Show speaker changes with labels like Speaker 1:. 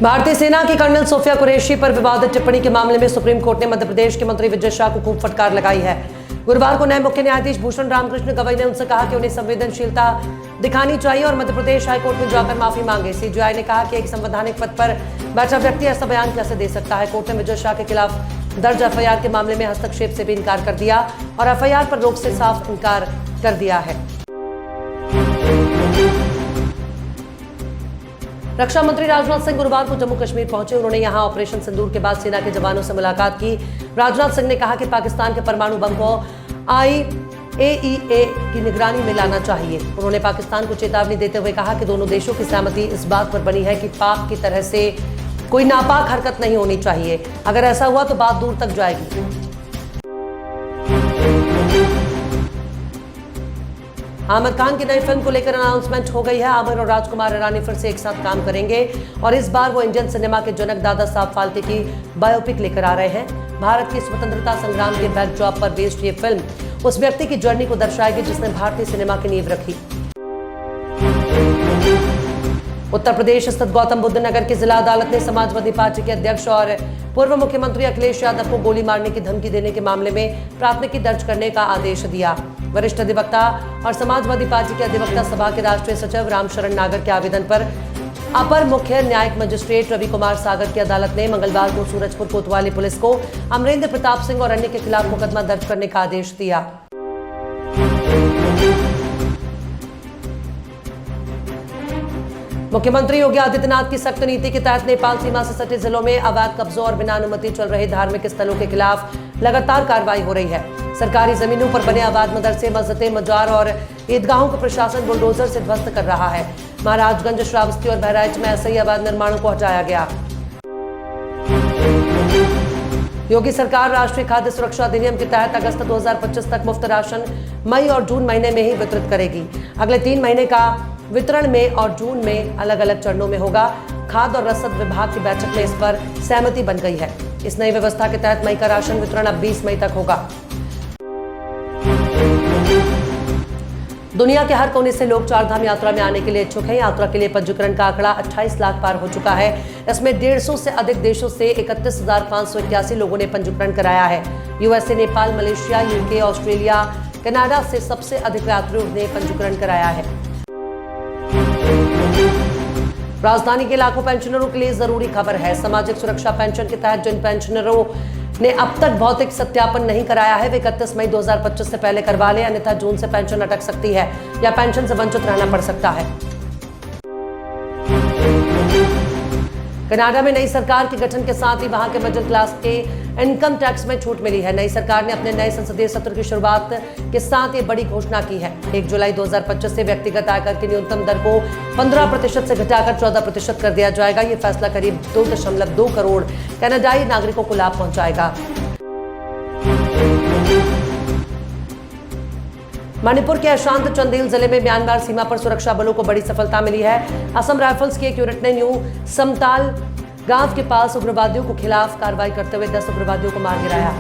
Speaker 1: भारतीय सेना की कर्नल सोफिया कुरैशी पर विवादित टिप्पणी के मामले में सुप्रीम कोर्ट ने मध्य प्रदेश के मंत्री विजय शाह को खूब फटकार लगाई है। गुरुवार को नए मुख्य न्यायाधीश भूषण रामकृष्ण गवई ने उनसे कहा कि उन्हें संवेदनशीलता दिखानी चाहिए और मध्य प्रदेश हाईकोर्ट में जाकर माफी मांगे। सीजेआई ने कहा कि एक संवैधानिक पद पर बैठा व्यक्ति ऐसा बयान कैसे दे सकता है। कोर्ट ने विजय शाह के खिलाफ दर्ज एफआईआर के मामले में हस्तक्षेप से भी इनकार कर दिया और एफआईआर पर रोक से साफ इनकार कर दिया है। रक्षा मंत्री राजनाथ सिंह गुरुवार को जम्मू कश्मीर पहुंचे। उन्होंने यहां ऑपरेशन सिंदूर के बाद सेना के जवानों से मुलाकात की। राजनाथ सिंह ने कहा कि पाकिस्तान के परमाणु बम को IAEA की निगरानी में लाना चाहिए। उन्होंने पाकिस्तान को चेतावनी देते हुए कहा कि दोनों देशों की सहमति इस बात पर बनी है कि पाक की तरह से कोई नापाक हरकत नहीं होनी चाहिए। अगर ऐसा हुआ तो बात दूर तक जाएगी। आमिर खान की नई फिल्म को लेकर अनाउंसमेंट हो गई है। आमिर और राजकुमार हिरानी फिर से एक साथ काम करेंगे और इस बार वो इंडियन सिनेमा के जनक दादा साहब फाल्के की बायोपिक लेकर आ रहे हैं। भारत की स्वतंत्रता संग्राम के बैकड्रॉप पर बेस्ड ये फिल्म उस व्यक्ति की जर्नी को दर्शाएगी जिसने भारतीय सिनेमा की नींव रखी। उत्तर प्रदेश स्थित गौतम बुद्ध नगर की जिला अदालत ने समाजवादी पार्टी के अध्यक्ष और पूर्व मुख्यमंत्री अखिलेश यादव को गोली मारने की धमकी देने के मामले में प्राथमिकी दर्ज करने का आदेश दिया। वरिष्ठ अधिवक्ता और समाजवादी पार्टी के अधिवक्ता सभा के राष्ट्रीय सचिव रामशरण नागर के आवेदन पर अपर मुख्य न्यायिक मजिस्ट्रेट रवि कुमार सागर की अदालत ने मंगलवार को सूरजपुर कोतवाली पुलिस को अमरेंद्र प्रताप सिंह और अन्य के खिलाफ मुकदमा दर्ज करने का आदेश दिया। मुख्यमंत्री योगी आदित्यनाथ की सख्त नीति के तहत नेपाल सीमा से सटे जिलों में अवैध कब्जों और बिना अनुमति चल रहे धार्मिक स्थलों के खिलाफ लगातार कार्रवाई हो रही है। सरकारी जमीनों पर बने अवैध मदरसे, मस्जिदें, मजार और ईदगाहों को प्रशासन बुलडोजर से ध्वस्त कर रहा है। महाराजगंज, श्रावस्ती और बहराइच में ऐसे ही अवैध निर्माणों को हटाया गया। योगी सरकार राष्ट्रीय खाद्य सुरक्षा अधिनियम के तहत अगस्त 2025 तक मुफ्त राशन मई और जून महीने में ही वितरित करेगी। अगले 3 महीने का वितरण में और जून में अलग अलग चरणों में होगा। खाद्य और रसद विभाग की बैठक में इस पर सहमति बन गई है। इस नई व्यवस्था के तहत मई का राशन वितरण अब 20 मई तक होगा। दुनिया के हर कोने से लोग चारधाम यात्रा में आने के लिए इच्छुक हैं। यात्रा के लिए पंजीकरण का आंकड़ा 28 लाख पार हो चुका है। इसमें 150 से अधिक देशों से 31,581 लोगों ने पंजीकरण कराया है। USA, Nepal, Malaysia, UK, Australia, Canada से सबसे अधिक यात्रियों ने पंजीकरण कराया है। राजधानी के लाखों पेंशनरों के लिए जरूरी खबर है। सामाजिक सुरक्षा पेंशन के तहत जिन पेंशनरों ने अब तक भौतिक सत्यापन नहीं कराया है वे 31 मई 2025 से पहले करवा लें, अन्यथा जून से पेंशन अटक सकती है या पेंशन से वंचित रहना पड़ सकता है। कनाडा में नई सरकार के गठन के साथ ही वहां के मिडिल क्लास के इनकम टैक्स में छूट मिली है। नई सरकार ने अपने नए संसदीय सत्र की शुरुआत के साथ ये बड़ी घोषणा की है। 1 जुलाई 2025 से व्यक्तिगत आयकर की न्यूनतम दर को 15% से घटाकर 14% कर दिया जाएगा। ये फैसला करीब 2.2 करोड़ कनाडाई नागरिकों को लाभ पहुंचाएगा। मणिपुर के अशांत चंदेल जिले में म्यांमार सीमा पर सुरक्षा बलों को बड़ी सफलता मिली है। असम राइफल्स की एक यूनिट ने न्यू समताल गांव के पास उग्रवादियों को खिलाफ कार्रवाई करते हुए 10 उग्रवादियों को मार गिराया।